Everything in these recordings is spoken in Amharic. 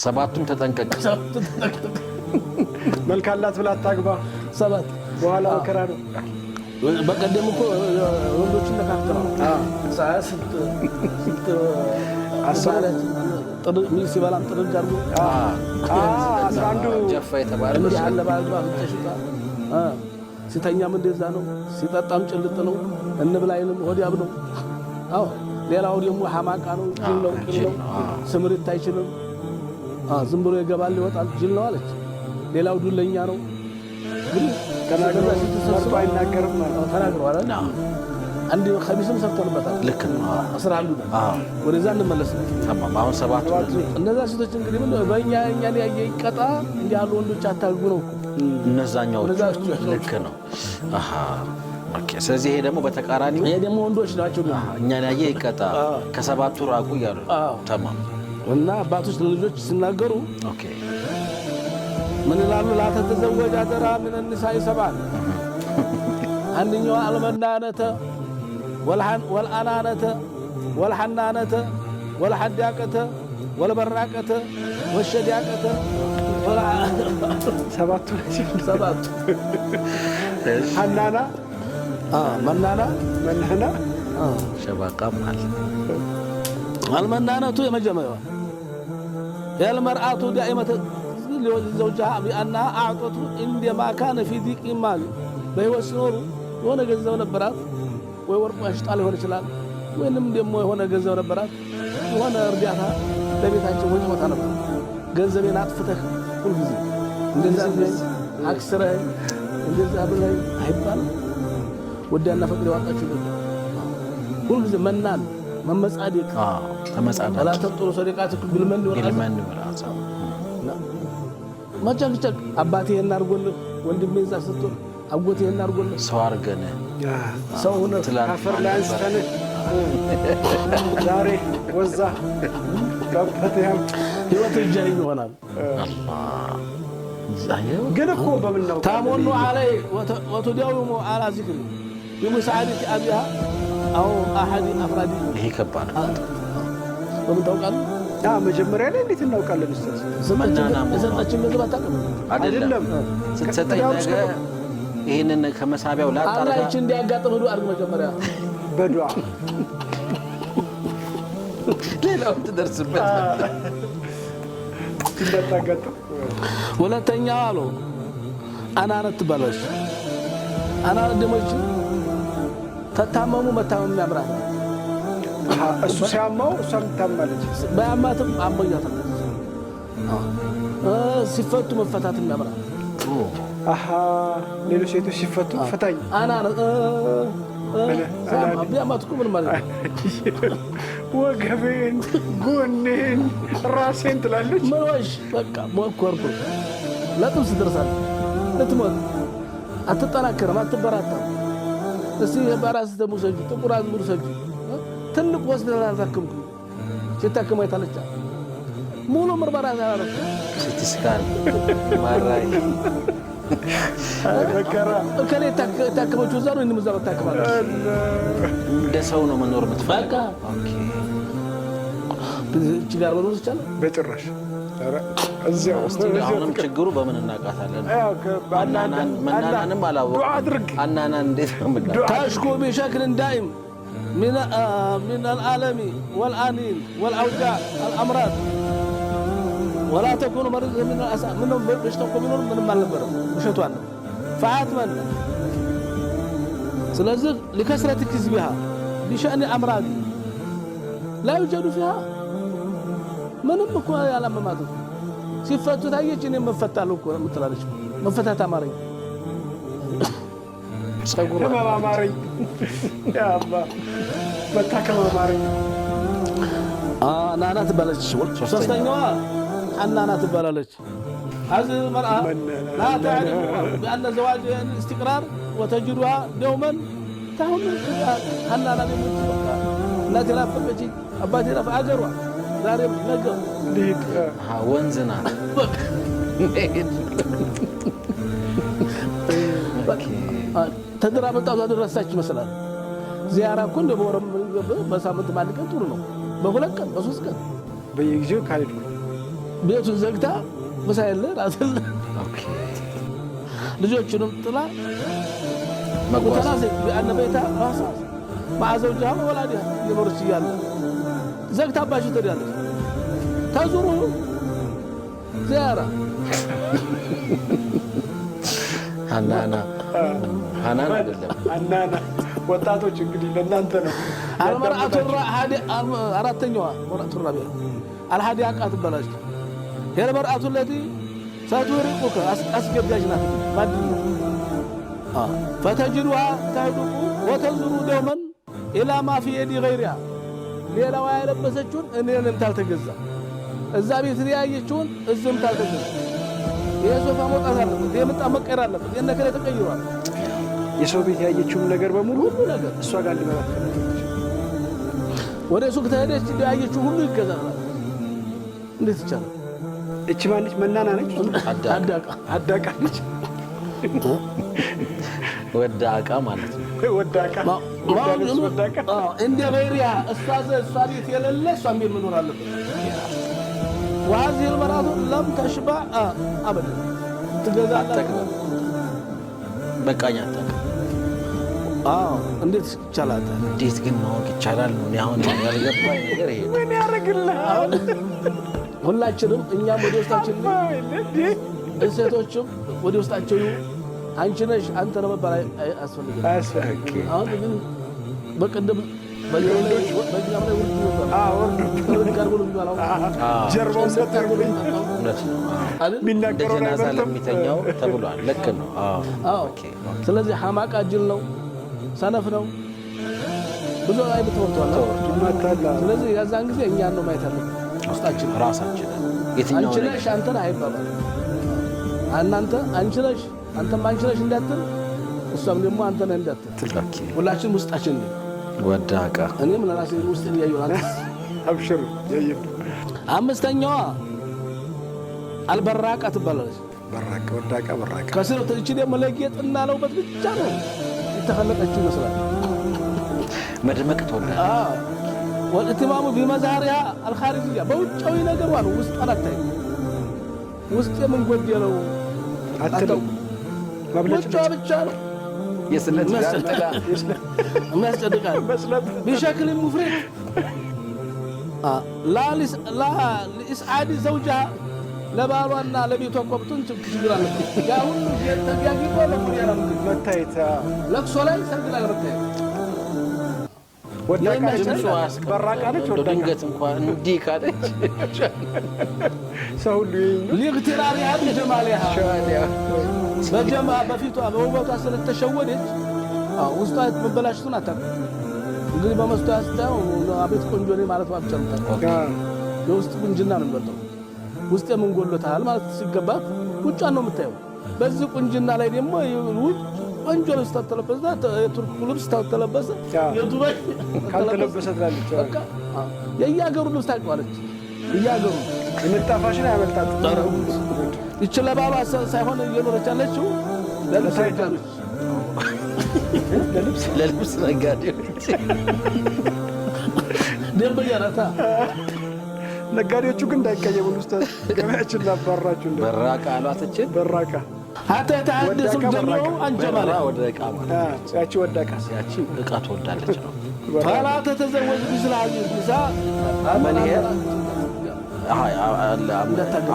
ሰባቱም ተጠንቀቅ መልካላት ብላ ታግባ ሰባት በኋላ ወከራ ነው በቀደም እኮ ወንዶችን ተካክተው ሳስት አሳለት ሚስ ይባላል ጥርግ አድርጎ 11 ጀፋ የተባለ እንዲህ አለ ባልባ ተሽጣ ሲተኛም እንደዛ ነው ሲጠጣም ጭልጥ ነው እንብላይንም ሆዲያብ ነው አዎ ሌላው ደግሞ ሐማቃ ነው ጅል ነው ስምርት አይችልም ዝም ብሎ ይገባል ይወጣል ጅል ነው አለች ሌላው ዱለኛ ነው ግን ተናግሮ ሲተሰርቶ አይናገርም ተናግሮ አይደል አንድ ኸሚስም ሰርተንበታል ልክ ነው 11 ወደዛ እንመለስ ተማም አሁን ሰባቱ እነዛ ሴቶች እንግዲህ ምን በእኛ ያየ ይቀጣ እንዲህ ያሉ ወንዶች አታግቡ ነው እነዛኛው ልክ ነው አሃ ኦኬ ስለዚህ ይሄ ደግሞ በተቃራኒው ይሄ ደግሞ ወንዶች ናቸው እኛን ያየ ይቀጣ ከሰባቱ ራቁ ያሉ ተማም እና አባቶች ለልጆች ሲናገሩ ኦኬ ምን ይላሉ ላተተዘወጅ አደራ ምን النساء ሰባን አንደኛው አልመናነተ والأنانة والحنانة والحداقة والبراقة والشداقة سبعة حنانة منانة شباقة مال المنانة يمجمعها هي المرأة دائمة زوجها بأنها أعطته عندما كان في ضيق مال بهو سنور وانا جزاو نبرات ወይ ወርቁ ያሽጣል ይሆን ይችላል ወይንም ደግሞ የሆነ ገንዘብ ነበራት የሆነ እርዳታ ለቤታቸው ወይ ወጣ ነበር ገንዘቤን አጥፍተህ ሁሉ ጊዜ እንደዚህ አክስረህ እንደዚህ አብለህ አይባል ወዳና ፈቅደ ያወጣችሁ ሁሉ ጊዜ መናን መመጻደቅ ተመጻደቅ አላ ተጥሩ ሰደቃት ግልመን ወራዛ ማጫጭቅ አባቴ እናርጎልህ ወንድሜ እዛ ስትል አጎቴ እናርጎልህ ሰው አርገነ ሰው ሆነ ካፈር ላንስተን ዛሬ ወዛ ከፈተያም ህይወት ጃይ ይሆናል ዛየው ግን እኮ በመናው ታሞኑ عليه وتداوم على ذكر بمساعدة أبيها أو أحد أفراد ይሄ ከባድ በምን ታውቃለህ መጀመሪያ ላይ እንዴት እናውቃለን ኡስታዝ ዘመናችን ገንዘብ አታውቅም አይደለም ስትሰጠኝ ነገ ይሄንን ከመሳቢያው ላጣራ አላህች እንዲያጋጥም ዱአ አድርግ መጀመሪያ በዱአ ሌላው ትደርስበት እንደታጋጥም ሁለተኛ አሉ አናነት ባለሽ አናነት ደሞች ተታመሙ መታመም ያምራል እሱ ሲያማው እሷም ታማለች በአማትም አሞኛታል ሲፈቱ መፈታትም ያምራል ሌሎች ሴቶች ሲፈቱ ፈታኝ አናነት ቢያማትኩ ምን ማለት ወገቤን ጎኔን ራሴን ትላለች ምንሽ በቃ ሞከርኩ ለጥምስ ደርሳለች ለትሞት አትጠናከርም አትበራታም እስቲ በራስ ተሙሰጂ ጥቁር አዝሙድ ሰጂ ትልቅ ሆስፒታል አልታከምኩ ሲታከም አይታለች ሙሉ ምርመራ ያደረኩ ሲቲስካን ማራይ በከራ ከኔ ታከመችው ዛሬ እንደምዛ በታከማለች እንደ ሰው ነው መኖር የምትፈልጋ ኦኬ እቺ ጋር ወሮስ ይቻላል በጭራሽ እዚያው አሁንም ችግሩ በምን እናቃታለን መናናንም አላወቀ ዱአ አድርግ አናናን እንዴት ነው ምንዳ ታሽኩ بشكل دائم من العالم والانين والاوجاع الامراض ولا تكون مريض من الاسى منهم بيشتكوا منهم من النبر مشتوان فاتمن ስለዚህ لكثرة كذبها بشأن امراض لا يوجد فيها ምንም እኮ ያላመማት ሲፈቱ ታየች እኔ መፈታለሁ እኮ ምትላለች መፈታታ አማረኝ ጸጉር አማረኝ ያ አላህ መታከም አማረኝ ናና ትባላለች ሶስተኛዋ ሐናና ትባላለች هذه المرأة لا تعرف بأن زواج استقرار وتجدها دوما تهون حنانا لمتبقى لا تلافقتي أباتي رفع أجرها ዛሬ ነገ ሊት ወንዝና ተድራ መጣው ተደረሳች ይመስላል ዚያራ እኮ እንደ በወረም በሳምንት አንድ ቀን ጥሩ ነው በሁለት ቀን በሶስት ቀን በየጊዜው ካልኩ ቤቱን ዘግታ መሳይለ ራስል ልጆቹንም ጥላ متناسق بأن بيتها خاصة مع زوجها وولادها يمرش يالا زوجتها باشو تريالك تزوره زيارة حنانا حنانا ወጣቶች እንግዲህ ለእናንተ ነው المرأة هذه أردتنيها مرأة الربيع الهادي أقات بلاش هي المرأة التي ستورقك أسجب جاجنا ما فتجدها تهدق وتنظر دوما إلى ما في يد غيرها ليلا ويلبسچون انن تالتجزا እዛ ቤት ያየችውን እዝም ታልተገዛ የሶፋ ሞጣት አለበት የመጣ መቀየር አለበት የነከለ ተቀይሯል የሰው ቤት ያየችውን ነገር በሙሉ ሁሉ ነገር እሷ ጋር ሊመጣ ወደ ሱቅ ተሄደች ያየችው ሁሉ ይገዛል እንዴት ይቻላል እቺ ማንች መናና ነች አዳቃ ነች ወዳቃ ማለት ነው ወዳቃ እንደ በሪያ እሷ ቤት የሌለ እሷ ምን መኖር አለበት وهذه المرأة لم تشبع أبدا تجزاها በቃኛ ታውቃ እንዴት ይቻላል እንዴት ግን ማወቅ ይቻላል ነው ያሁን ያልገባኝ ነገር ይሄ ምን ያረግልሃል ሁላችንም እኛም ወደ ውስጣችን እሴቶችም ወደ ውስጣቸው አንቺ ነሽ አንተ ነው መባል አስፈልግም አሁን ግን በቀደም በየለይ በእኛም ላይ ወርዱ ይባላል ጀርባው ሰጥቶልኝ ሚናገረው ነገር ለሚተኛው ተብሏል ልክ ነው ስለዚህ ሐማቃ ጅል ነው ሰነፍ ነው ብዙ ላይ ተወርቷል ስለዚህ ያዛን ጊዜ እኛን ነው ማየት አለብን ውስጣችን ራሳችን የትኛው አንቺ ነሽ አንተ ነህ አይባልም እናንተ አንቺ ነሽ አንተም አንቺ ነሽ እንዳትል እሷም ደግሞ አንተ ነህ እንዳትል ሁላችንም ውስጣችን ነው ወዳቃ እኔም ለራሴ ውስጥ ያየሁት አብሽር ያየሁ አምስተኛዋ አልበራቃ ትባላለች በራቃ ወዳቃ በራቃ ከስሩ ትንሽ ደግሞ ለጌጥና ለውበት ብቻ ነው የተፈለቀችው ይመስላል መድመቅ ተወለደ والاتمام بمظاهرها الخارجيه በውጫዊ ነገሯ ነው ውስጥ አላታይ ውስጥ ምን ጎደለው አትለው መብለጭ ብቻ ነው የስለት የሚያስጨድቃል بشكل مفرط لا لإسعاد زوجها ለባሏና ለቤቷ ቆብጡን ችግር አለ ያ ሁሉ የተጋጊጦ ለሙዲያ ነው መታየት ለቅሶ ላይ ሰግላል መታየት ወዳቃ በራቃ ነች ድንገት እንኳን እንዲህ ካለች ሰው ሁሉ لغترارها بجمالها በጀማ በፊቷ በውበቷ ስለተሸወደች ውስጧ መበላሽቱን አታውቅም እንግዲህ በመስታወት ታው አቤት ቆንጆ ነኝ ማለት አብቻምታ የውስጥ ቁንጅና ነው የሚበልጠው ውስጥ ምን ጎሎታል ማለት ሲገባት ውጫን ነው የምታየው በዚህ ቁንጅና ላይ ደግሞ ቆንጆ ልብስ ተተለበሰ የቱርክ ልብስ ተተለበሰ የዱባይ ካልተለበሰ ትላለች በቃ የያገሩ ልብስ ታውቃለች የያገሩ የመጣፋሽን ያመጣጥ ይችላል ሳይሆን እየኖረች ያለችው ለልብስ ነጋዴዎች ደንበኛታ ነጋዴዎቹ ግን እንዳይቀየሙ ውስጥ ገበያችን ላባራችሁ እንደ በራቃ አሏትችን በራቃ حتى يتحدث الجميع عن جمالها ወዳቃ ያቺ ወዳቃ ያቺ እቃ ተወዳለች ነው فلا تتزوج مثل هذه النساء من هي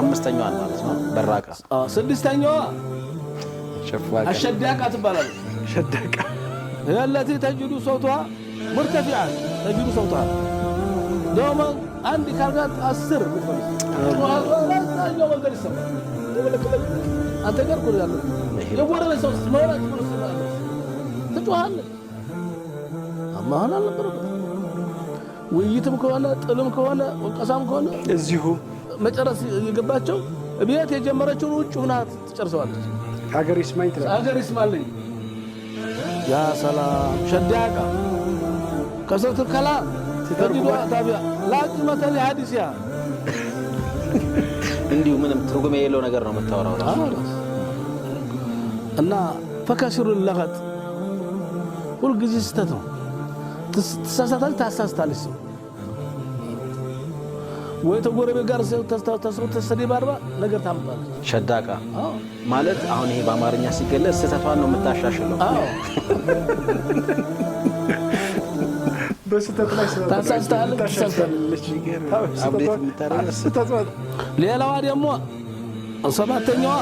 አምስተኛዋ ማለት ነው በራቃ ስድስተኛዋ ሸፋቃ الشداقة ትባላለች ሸዳቃ هي التي تجد صوتها مرتفعا تجد صوتها دوما عندي كارغات 10 بتفلس والله መንገድ ይሰማል አንተ ጋር ቆር ያለው የወረለ ሰው ማውራት ነው ትጮሃለህ አማህና አልነበረም ውይይትም ከሆነ ጥልም ከሆነ ወቀሳም ከሆነ እዚሁ መጨረስ የገባቸው ቤት የጀመረችውን ውጭ ሆና ትጨርሰዋለች ሀገር ይስማኝ ትላለች ሀገር ይስማልኝ ያ ሰላም ሸዳቃ ከሰት الكلام تجدوا تابع لا قيمة لحديثها እንዲሁ ምንም ትርጉም የሌለው ነገር ነው የምታወራው እና ፈከሽሩ ለغት ሁሉ ጊዜ ስተት ነው ተሳሳታል ታሳስታለች ويتقرب جالس تسري باربا نقدر تعمل شداقة مالت አሁን ይሄ በአማርኛ ሲገለጽ ስተቷን ነው የምታሻሽለው በስተት ላይ ታሳስተልሽ አብዴት የምታደርገው ስተቷን ሌላዋ ደግሞ ሰባተኛዋ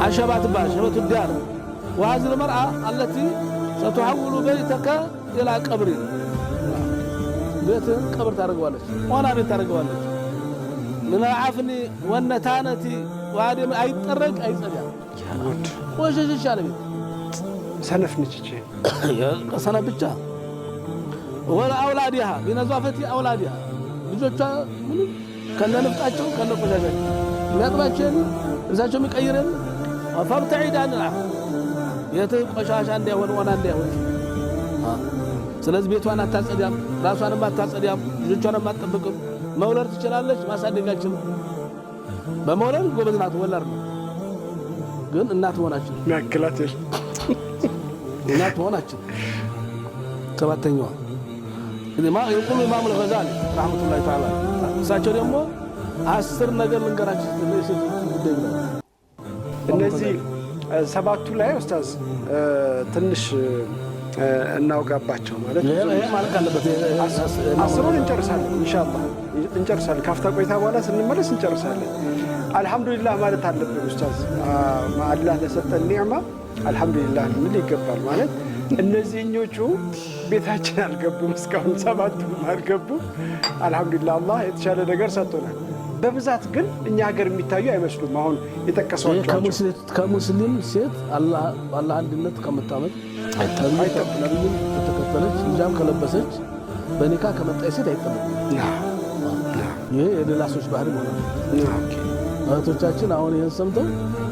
عشبات شبت الدار وهذه المرأة التي ستحول بيتك إلى قبر بيت قبر تارقوالش وانا بيت تارقوالش من العفن والنتانة وهذه أي ترق أي صديق وش على بيت سنف نتشي سنف بيتها ولا أولادها بنظافة أولادها بجوتها كنا نفتحቸው كنا ቆሻሻቸው የሚያጥባቸው እዛቸው የሚቀይረን فابتعد عن العفن يتقشاش عندي وانا عندي ስለዚህ ቤቷን አታጸዳም ራሷንም አታጸዳም ልጆቿንም አትጠብቅም መውለድ ትችላለች ማሳደጋችን በመውለድ ጎበዝ ናት ወላድ ነው ግን እናት ሆናችን ያክላትሽ እናት ሆናችን ሰባተኛዋ እንግዲህ يقول الامام الغزالي رحمه الله تعالى እሳቸው ደግሞ 10 ነገር ልንገራችሁ ለሴት ጉዳይ ብለው እነዚህ ሰባቱ ላይ ኡስታዝ ትንሽ እናውጋባቸው ማለት ይሄ ማለት አለበት አስሩን እንጨርሳለን ኢንሻአላህ እንጨርሳለን ካፍታ ቆይታ በኋላ ስንመለስ እንጨርሳለን አልহামዱሊላህ ማለት አለበት ኡስታዝ አላህ ለሰጠን ኒዕማ አልহামዱሊላህ ምን ይገባል ማለት እነዚህኞቹ ቤታችን አልገቡም እስካሁን ሰባቱም አልገቡም አልহামዱሊላህ አላህ የተሻለ ነገር ሰጥቶናል በብዛት ግን እኛ ሀገር የሚታዩ አይመስሉም አሁን የተቀሰዋቸው ከሙስሊም ሴት አላህ አንድነት ከመጣመጥ አይተብለንም ተከተለች እንጃም ከለበሰች በኒካ ከመጣይ ሴት አይተብለም ይሄ የሌላ ሰዎች ባህሪ ነው እህቶቻችን አሁን ይሄን ሰምተው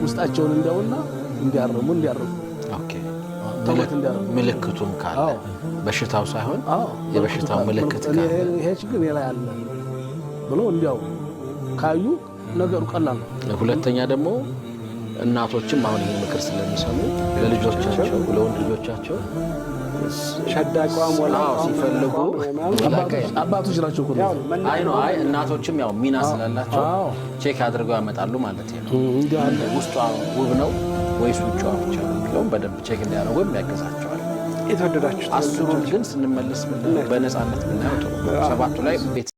ውስጣቸውን እንዲያውና እንዲያርሙ ኦኬ ተውበት እንዲያርሙ ምልክቱም ካለ በሽታው ሳይሆን የበሽታው ምልክት ካለ ይሄ ችግር የላ ያለ ብሎ እንዲያው ካዩ ነገሩ ቀላል ነው ሁለተኛ ደግሞ እናቶችም አሁን ይሄን ምክር ስለሚሰሙ ለልጆቻቸው ለወንድ ልጆቻቸው ሸዳቋም ወላው ሲፈልጉ አባቶች ናቸው እኮ አይ እናቶችም ያው ሚና ስላላቸው ቼክ አድርገው ያመጣሉ ማለት ነው እንዴ ውስጧ ውብ ነው ወይስ ውጫዋ ብቻ ነው በደንብ ቼክ እንዲያደርጉ የሚያገዛቸዋል የተወደዳችሁ አስሩን ግን ስንመለስ በነፃነት ብናየው ሰባቱ ላይ ቤት